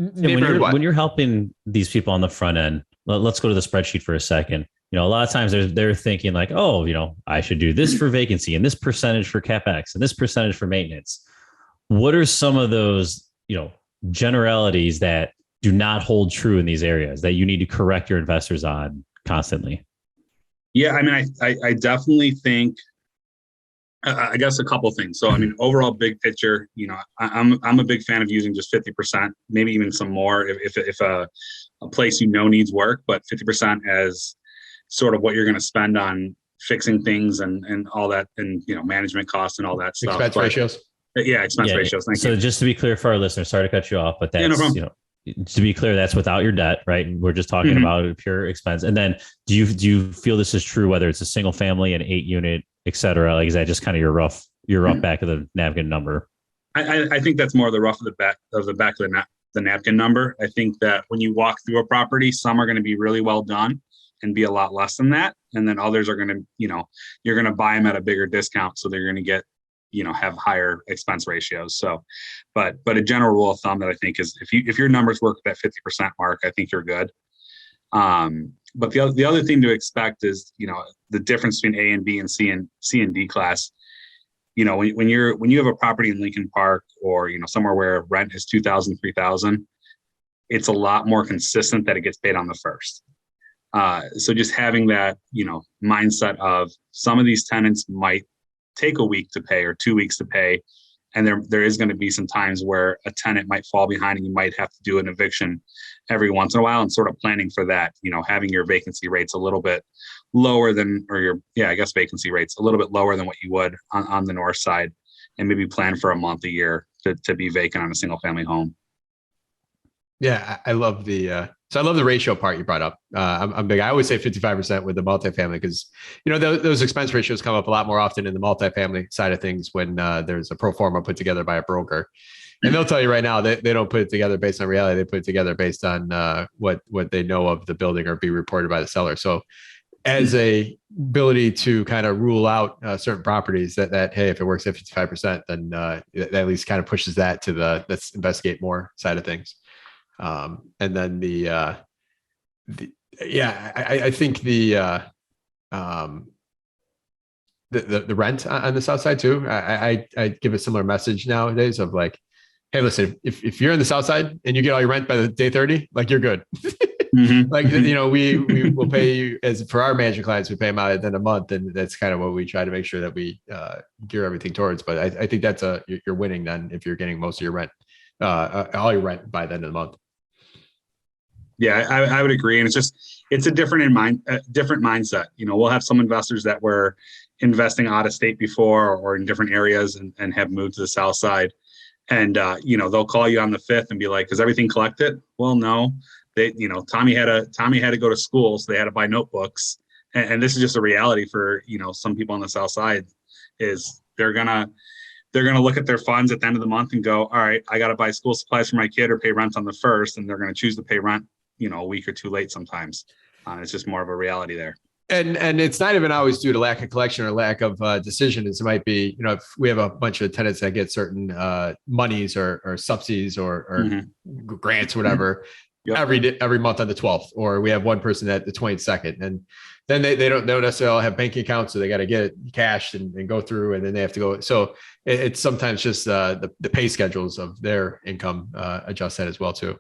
And Neighborhood what? when you're helping these people on the front end, let's go to the spreadsheet for a second. A lot of times they're thinking like, oh, I should do this for vacancy and this percentage for capex and this percentage for maintenance. What are some of those, generalities that do not hold true in these areas that you need to correct your investors on constantly? Yeah, I mean, I definitely think, I guess a couple of things. So, I mean, overall big picture, I'm a big fan of using just 50%, maybe even some more if a place needs work, but 50% as sort of what you're going to spend on fixing things and all that, and management costs and all that stuff. Expense ratios. Yeah, expense ratios. Thank you. So just to be clear for our listeners, sorry to cut you off, but that's to be clear, that's without your debt, right? We're just talking about pure expense. And then do you feel this is true whether it's a single family, an 8-unit, et cetera? Like, is that just kind of your rough back of the napkin number? I think that's more the rough of the back of the napkin number. I think that when you walk through a property, some are going to be really well done and be a lot less than that. And then others are going to, you're going to buy them at a bigger discount. So they're going to get, have higher expense ratios. So, but a general rule of thumb that I think is if your numbers work at that 50% mark, I think you're good. But the other thing to expect is, the difference between A and B and C and D class. When you have a property in Lincoln Park or, somewhere where rent is $2,000, $3,000, it's a lot more consistent that it gets paid on the first. So just having that, mindset of some of these tenants might take a week to pay or 2 weeks to pay. And there is going to be some times where a tenant might fall behind and you might have to do an eviction every once in a while, and sort of planning for that, having your vacancy rates a little bit lower than, vacancy rates a little bit lower than what you would on the north side, and maybe plan for a month a year to be vacant on a single family home. Yeah, I love the ratio part you brought up. I'm big. I always say 55% with the multifamily because, those expense ratios come up a lot more often in the multifamily side of things when there's a pro forma put together by a broker. And they'll tell you right now that they don't put it together based on reality. They put it together based on what they know of the building or be reported by the seller. So as a ability to kind of rule out certain properties that, hey, if it works at 55%, then that at least kind of pushes that to the let's investigate more side of things. And then I think the rent on the south side too. I give a similar message nowadays of like, hey, listen, if you're on the south side and you get all your rent by the day 30, like you're good. Like, we will pay you as for our management clients, we pay them out at the end of the month. And that's kind of what we try to make sure that we gear everything towards. But I think that's you're winning then if you're getting most of your rent, all your rent by the end of the month. Yeah, I would agree. And it's a different mindset. We'll have some investors that were investing out of state before or in different areas and have moved to the south side. And, they'll call you on the 5th and be like, is everything collected? Well, no, Tommy had to go to school, so they had to buy notebooks. And this is just a reality for, some people on the south side is they're going to look at their funds at the end of the month and go, all right, I got to buy school supplies for my kid or pay rent on the 1st. And they're going to choose to pay rent, a week or two late sometimes. It's just more of a reality there. And it's not even always due to lack of collection or lack of decision. It might be, if we have a bunch of tenants that get certain monies or subsidies or grants, whatever, every month on the 12th, or we have one person at the 22nd, and then they don't necessarily have banking accounts, so they got to get it cashed and go through, and then they have to go. So it's sometimes just the pay schedules of their income adjust that as well too.